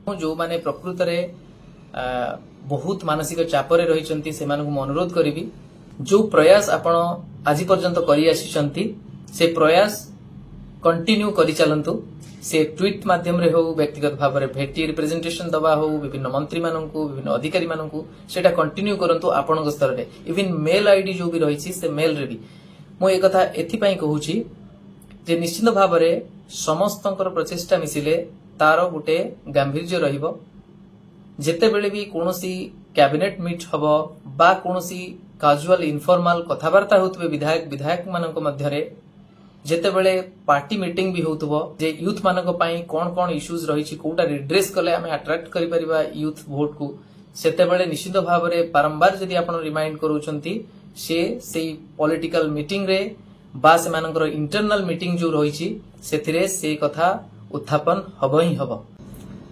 जो माने प्रकृत रे बहुत मानसिक चापरे रही से अनुरोध करी जो प्रयास आपण आज पर्यंत करी आसी से प्रयास कंटिन्यू करी चलंतु से ट्वीट माध्यम रे हो व्यक्तिगत भाव में भेटी रिप्रेजेंटेशन दबा हो विभिन्न मंत्री माननकु विभिन्न अधिकारी माननकु सेटा कंटिन्यू करंतु आपण स्तर रे इवन मेल आईडी जो भी रही से मेल रे भी मो एक कथा एथि पई कहूची जे निश्चित भाव में समस्तंकर प्रचेष्टा मिसिले तार गुटे गांभीर्य रहिबो जेते बेले भी कोनोसी कैबिनेट मीट हबो बा कोनोसी काजुअल इनफॉर्मल कथावार्ता होतबे विधायक मानक मध्य रे जेते बेले पार्टी मीटिंग भी होतबो जे यूथ मानक पई कोन कोन इश्यूज रही छि कोटा रिड्रेस कले हमें अट्रैक्ट करि परिबा यूथ वोट को सेते बेले निश्चित भाव रे बारंबार जदि आपण रिमाइंड करूछंती से सेई पॉलिटिकल मीटिंग रे बा से मानकर इंटरनल मीटिंग जो रही छि सेथिरे से कथा उत्थापन हबो ही हबो।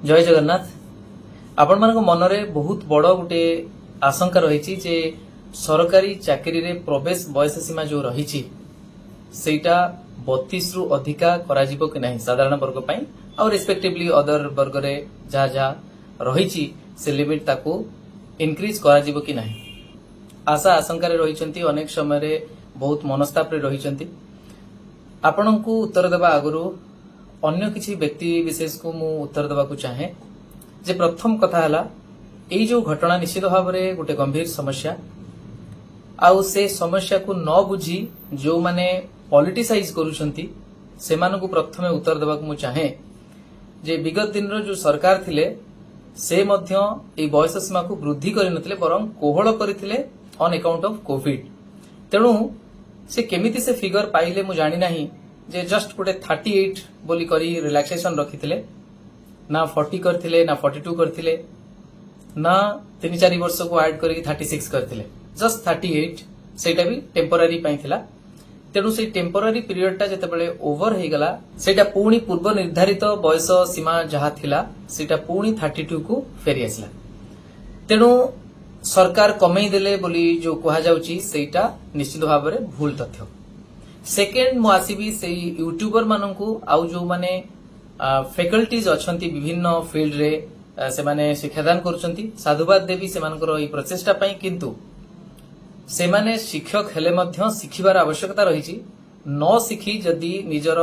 जय जगन्नाथ। आपण मानक मन रे बहुत बड़ गुटे आशंका रही छि जे सरकारी चाकरी रे प्रवेश बयस सीमा जो रही छि सेटा 32 रु अधिका कराजिबो कि नहीं साधारण वर्ग पई और रेस्पेक्टिवली अदर वर्ग रे जा जा रही छि से लिमिट ताको इंक्रीज कराजिबो कि नहीं आशा आशंका रे रही छंती अनेक समय रे बहुत मनस्ताप रे रही छंती। आपनकु उत्तर देबा आगुरु अन्य किछि व्यक्ति विशेष को मु उत्तर देबा को चाहे जे प्रथम कथा हला एई जो घटना निश्चित भाव रे गोटे गंभीर समस्या आउ से समस्या को न बुझी जो माने पॉलिटिसाइज करूछंती सेमानकु प्रथमे उत्तर देबा को मु चाहे जे विगत दिन रो जो सरकार थिले से मध्य ए बयस सीमा को वृद्धि करि नथिले बरं कोहळ करिथिले ऑन अकाउंट ऑफ कोविड तेणु से केमिति से फिगर पाइले मु जानि नाही जे जस्ट गोटे 38 बोली करी रिलैक्सेशन रखिथिले ना 40 करथिले ना 42 करथिले ना 3-4 वर्ष को ऐड करी 36 करथिले जस्ट 38 सेटा भी टेम्पररी पई थिला तेणु से टेम्पररी पीरियड टा जते बेले ओवर हे गला सेटा पूर्णी पूर्व निर्धारित बयस सीमा जहा थिला सेटा पूर्णी 32 को फेरी आसला तेणु सरकार कमई देले बोली जो कहा जाउची सेटा निश्चित भाव में भूल तथ्य। सेकेंड मु आसीबी से यूट्यूबर माननकु आउ जो माने फैकल्टीज अछंती विभिन्न फील्ड रे से माने शिक्षादान करूछंती साधुवाद देवी से मानकर ई प्रचेष्टा पई किंतु से माने शिक्षक हेले मध्य शिखिबार आवश्यकता रही न शिखी जदि निजर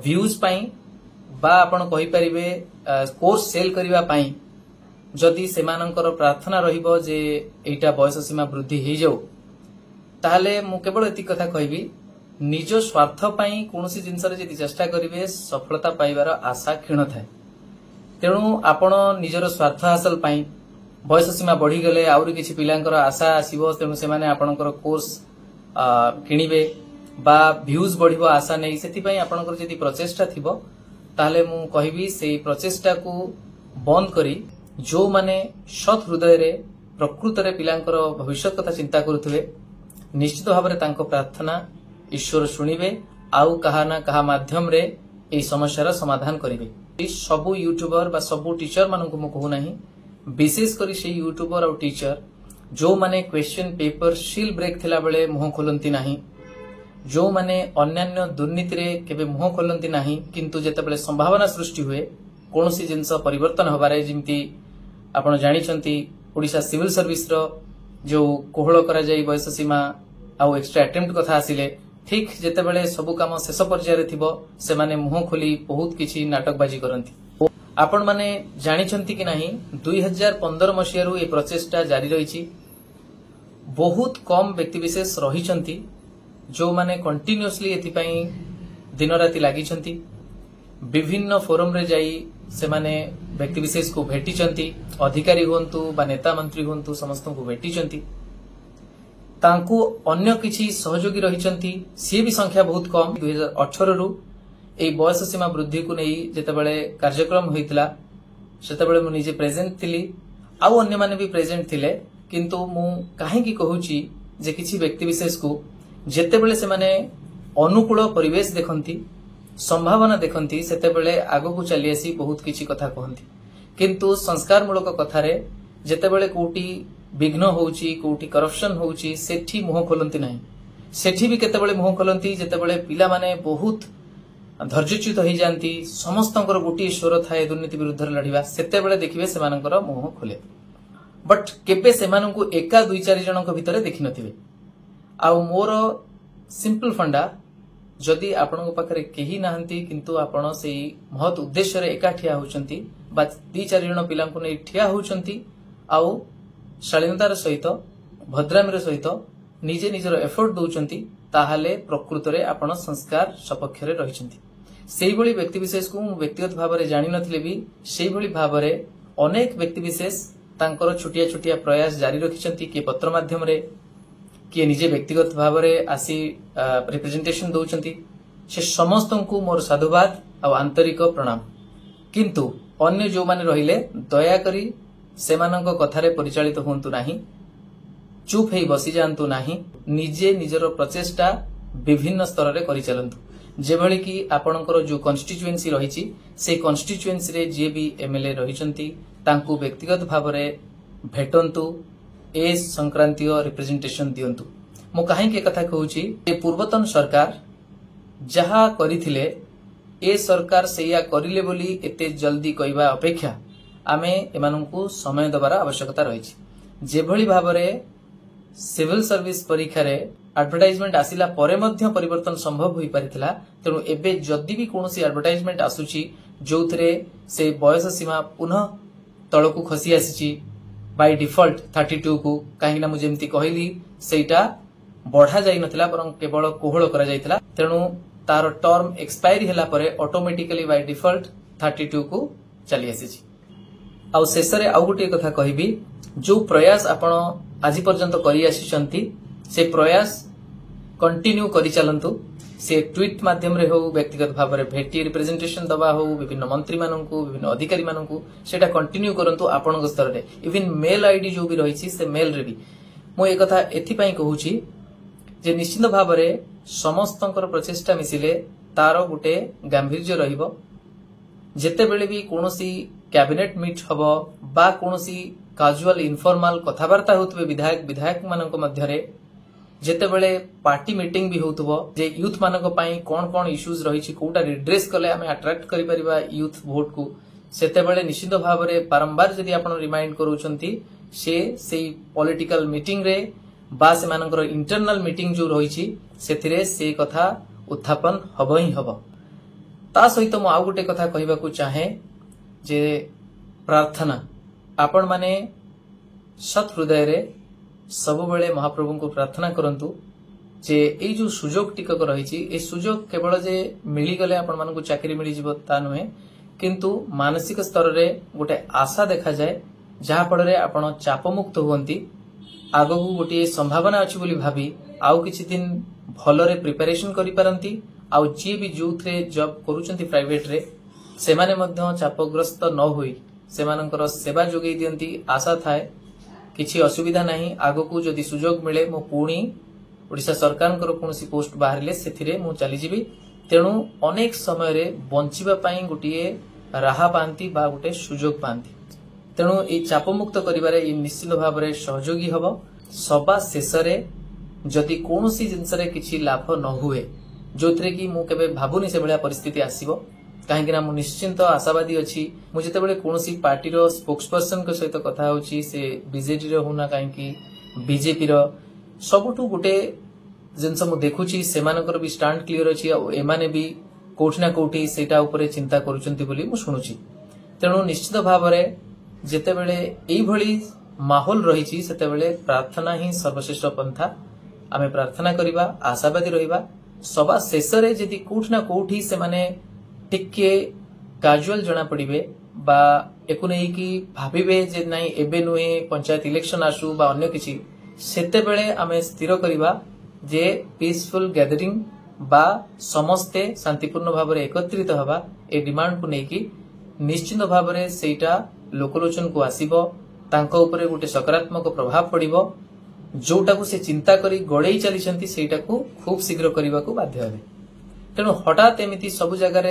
व्यूज पई बा आपण कहि परिबे कोर्स सेल करिवा पई जदि से मानकर प्रार्थना रहिबो जे एटा बयस सीमा वृद्धि हे जाऊ ताहले मु केवल एति कथा कहबी निज स्वार्थ पई कोनोसी जिंस रे जदि चेष्टा करिवे सफलता पाइबार आशा क्षीण थाए तेणु आपण निजर स्वार्थ हासिल पई बयस सीमा बढ़ी गले आउरी किछि पिलांकर आशा आसीबो तेणु से माने आपणकर कोर्स किनिबे बा व्यूज बढ़िबो आशा नै सेति पई आपणकर जदि प्रचेष्टा थिबो ताहले मु कहबी सेई प्रचेष्टा को बंद करी जो माने सत हृदय रे प्रकृत रे पिलांकर भविष्य कथा चिंता करूथुबे निश्चित भाव रे तांको प्रार्थना ईश्वर सुनिबे आउ कहा ना कहा माध्यम रे एई समस्यार समाधान करिवे। सबु यूट्यूबर बा सबु टीचर मानकु मु कहू नाही विशेष करी से यूट्यूबर और टीचर जो माने क्वेश्चन पेपर सील ब्रेक थिला बेले मुह खोलंती नाही जो माने अन्यान्य दुर्नीति रे केबे मुह खोलंती नाही किंतु जेते बेले संभावना सृष्टि हुए कोनोसी जिंस परिवर्तन होबारे जिमती आपण जानिछंती ओडिशा सिविल सर्विस रो जो कोहळ करा जाई बयस सीमा आउ एक्स्ट्रा अटेम्प्ट कथा आसिले ठीक जेते बेले सबु काम शेष पर्याय रे थिबो से माने मुह खोली बहुत किछि नाटकबाजी करंती। आपण माने जानिछंती कि नाही 2015 मसियारू ए प्रचेष्टा जारी रहिछि बहुत कम व्यक्ति विशेष रहिछंती जो माने कंटिन्यूअसली एथि पई दिन राति लागिछंती विभिन्न फोरम रे जाई से माने व्यक्ति विशेष को भेटिछंती अधिकारी हुंतु बा नेता मंत्री हुंतु समस्त को भेटिछंती तांकु अन्य किछि सहयोगी रहिछंती सी भी संख्या बहुत कम 2018 रु ए बयस सीमा वृद्धि को नहीं जेतेबेले कार्यक्रम होइतला सेतेबेले मु निजे प्रेजेंट थिली आउ अन्य माने भी प्रेजेंट थिले किंतु मु काहे की कहूची जे किछि व्यक्ति विशेष को जेतेबेले से माने अनुकूल परिवेश देखंती संभावना देखंती सेतेबेले आगो को चली आसी बहुत किछि कथा कहंती किंतु संस्कार मूलक कथारे जेतेबेले कोठी विघ्न होउची कोठी करप्शन होउची सेठी मुह खोलंती नाही सेठी भी केतेबेले मुह खोलंती जेतेबेले पिला माने बहुत धैर्यच्युत हो जाती समस्त गोटे स्वर थाए दुर्नीति विरुद्ध लड़िबा सेते बेले देखिबे सेमानकर मुह खोले बट केबे सेमानंकु एका दुई चारि जनक भितरे देखि नथिबे आ मोर सिंपल फंडा जदि आपन पाखरे केही नाहंती किंतु आपण सेही महत उद्देश्य रे एका ठिया होचंती बा दी चारि जन पिलांकु नै ठिया होचंती आउ शालीनतार सहित भद्रामीर सहित निजे निजर एफर्ट दउचंती ताहाले प्रकृत रे आपण संस्कार सपक्ष रे रहिचंती सेही भली व्यक्ति विशेष को व्यक्तिगत भाव रे जानि नथिले भी सेही भली भाव रे अनेक व्यक्ति विशेष तांकर छोटिया छोटिया प्रयास जारी रखिचंती के पत्र माध्यम रे किए निजे व्यक्तिगत भाव में आसी रिप्रेजेंटेशन दौरान से समस्त को मोर साधुवाद और आंतरिक प्रणाम किंतु अन्य जो माने रहिले दयाकरी सेमानंक कथारे परिचालित होंतु नाही चुप हेई बसी जांतु नाही निजे निजर प्रचेष्टा विभिन्न स्तर रे करि चलंतु जेभली कि आपणकर जो कन्स्टिट्युएंसी रहिछि से कन्स्टिट्युएंसी रे जे भी एमएलए रहिचंती तांकु व्यक्तिगत भाव में भेटंतु ए संक्रांतीय रिप्रेजेंटेशन दियंतु मो काहे के कथा कहूची ए पूर्वतन सरकार जहा करिथिले ए सरकार सेया करिले बोली एते जल्दी कहवा अपेक्षा आमे एमानंकु समय दबार आवश्यकता रहिछि जेभली भाबरे सिविल सर्विस परीक्षा रे एडवर्टाइजमेंट आसिला परे मध्य परिवर्तन संभव होई परिथिला तेनु एबे जदि भी कोनोसी एडवर्टाइजमेंट आसुची जोथरे से बयस सीमा पुनः तळकु खसी आसीची बाय डिफॉल्ट 32 को कहीं ना मुझे एमती कहली सेटा बढ़ा जाई नथिला परं केवल कोहळ करा जायतिला तेनु तार टर्म एक्सपायरी हला परे ऑटोमेटिकली बाय डिफॉल्ट 32 को चली आसीची आ शेषरे आ गोटे कथा कहबी जो प्रयास आपण आज पर्यंत करि आसीचंती से प्रयास कंटिन्यू करि चलंतु से ट्वीट माध्यम रे हो व्यक्तिगत भाव में भेटी रिप्रेजेंटेशन दबा हो विभिन्न मंत्री माननकु विभिन्न अधिकारी माननकु सेटा कंटिन्यू करंतु आपनक स्तर रे इवन मेल आईडी जो भी रहिछि से मेल रे भी मो ए कथा एथि पई कहूछि जे निश्चित भाव में समस्तंकर प्रचेष्टा मिसिले तार गुटे गांभीर्य रहिबो जेते बेले भी कोनोसी कैबिनेट मीट हबो बा कोनोसी काजुअल इनफॉर्मल कथावार्ता होतबे विधायक माननक मध्य रे जेते बेले पार्टी मीटिंग भी होतबो जे यूथ मानक पई कोन कोन इश्यूज रहिछि कोटा रिड्रेस कले हमें अट्रैक्ट करि परिबा यूथ वोट को सेते बेले निश्चित भाव में बारंबार जदि आपण रिमाइंड करूछंती से पॉलिटिकल मीटिंग रे बा से मानकर इंटरनल मीटिंग जो रहिछि सेथिरे से कथा उत्थापन हबो ही हबो ता सहित मो आ गुटे कथा कहबा को चाहे जे प्रार्थना आपण माने सत हृदय रे सब बेले महाप्रभु को प्रार्थना करंतु जे ए जो सुजोग टिकक रहिछि ए सुजोग केवल जे मिली गले आपण मानकु चाकरी मिली जिवो ता नुहे किंतु मानसिक स्तर रे गोटे आशा देखा जाए जहा पड़े आपण चाप मुक्त होंती आगो गोटे संभावना अछि बोली भाबी आउ किछि दिन भलरे प्रिपरेशन करि पारंती आउ जे भी जोथरे जॉब करूचंती प्राइवेट रे से माने मध्य चापग्रस्त न होई सेमानकर सेवा जोगै दियंती आशा थाए किछि असुविधा नहीं आगो को जदि सुजोग मिले मो पुणी ओडिशा सरकार कोनोसी पोस्ट बाहरिले सेथिरे मु चली जिबी तेणु अनेक समय रे बंचिबा पई गुटिए राहा पांती बा गुटे सुजोग पांती तेणु ए चाप मुक्त करिबारे ए निश्चित भाव रे सहयोगी हबो सभा शेषरे जदि कोनोसी जिंस रे किछि लाभ न हुए जोथरे कि मु केबे भाबुनी से भलिया परिस्थिति आसीबो कहीं ना निश्चिंत आशावादी अच्छी मुझे कौन पार्टी स्पोक्स पर्सन के सहित कथा होची से बीजेडी होना कहीं बीजेपी सबुठू गोटे जिनस मु देखुची सेमानकर भी स्टांड क्लियर अच्छी एमाने भी कोठी ना कोठी सेटा ऊपर चिंता करूचंती बोली मु शुणुची तेणु निश्चित भाव में जेतेबेले एई भली माहौल रही सेतेबेले प्रार्थना ही सर्वश्रेष्ठ पंथा आमे प्रार्थना करिबा आशावादी रहिबा सभा शेषरे जदि कोठी ना कोठी से माने टिके काजुअल जना पड़िबे बा एकु नै कि भाबिबे जे नाही एबे नुहे पंचायत इलेक्शन आसु बा अन्य किछि सेते बेले आमे स्थिर करिबा जे पीसफुल गैदरिंग बा समस्ते शांतिपूर्ण भाव में एकत्रित हवा ए डिमांड को नेकी निश्चित भाव में सेटा लोकलोचन को आसीबो तांको ऊपर गोटे सकारात्मक प्रभाव पड़िबो जोटा को से चिंता करी गड़ेई चली सेटा को खूब शीघ्र करने को बाध्य हेबे तेणु हठात एमिति सब जगह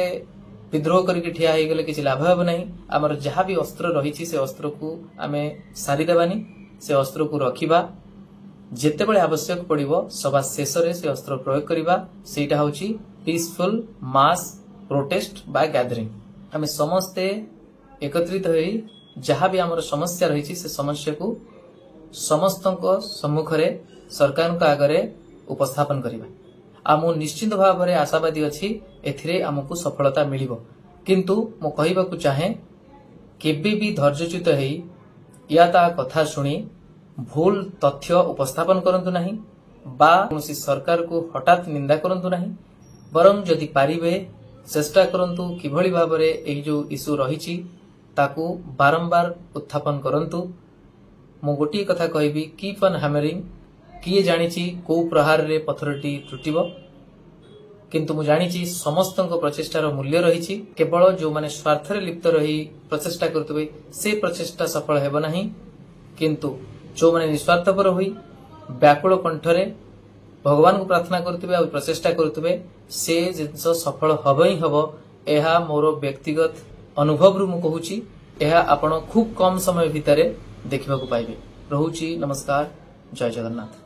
विद्रोह करके ठिया हो गले किसी लाभ हेब नहीं आमर जहाँ भी अस्त्र रही से अस्त्र को आमे सारीदेबानी से अस्त्र को रखिबा जेतेबेले आवश्यक पड़िबो सभा शेष रे से अस्त्र प्रयोग करिबा सेटा होची पीसफुल मास प्रोटेस्ट बा गैदरिंग आम समस्ते एकत्रित होई जहाँ भी आमर समस्या रही से समस्या को समस्त सम्मुख सरकार आगे उपस्थापन करवा आम निश्चित भाव में आशावादी अच्छी एथिरे आमको सफलता मिलिबो किंतु मो कहबाकू चाहे केबे भी धैर्यच्युत है या ता कथा शुणी भूल तथ्य उपस्थापन करंतु नहीं बा कौनसी सरकार को हठात निंदा करंतु नहीं बरं जदि पारिबे चेष्टा करंतु किभଳି भाबरे एई जो इश्यू रहिछि ताकू बारंबार उत्थापन करंतु मो गोटी कथा कहबी कीप ऑन हैमरिंग किए जानिछि को प्रहार रे पथरटी टूटिबो किंतु मु जानिछि समस्तक प्रचेष्टार मूल्य रहिछि केवल जो माने स्वार्थ रे लिप्त रही प्रचेष्टा करतबे से प्रचेष्टा सफल हेबो नहीं किंतु जो माने निस्वार्थपर होई व्याकुल कंठरे भगवान को प्रार्थना करतबे आ प्रचेष्टा करतबे से जिंस सफल हबो ही हबो एहा मोर व्यक्तिगत अनुभव रु मु कहूची एहा आपण खूब कम समय भितरे देखिबाकू पाइबे। रहुची नमस्कार, जय जगन्नाथ।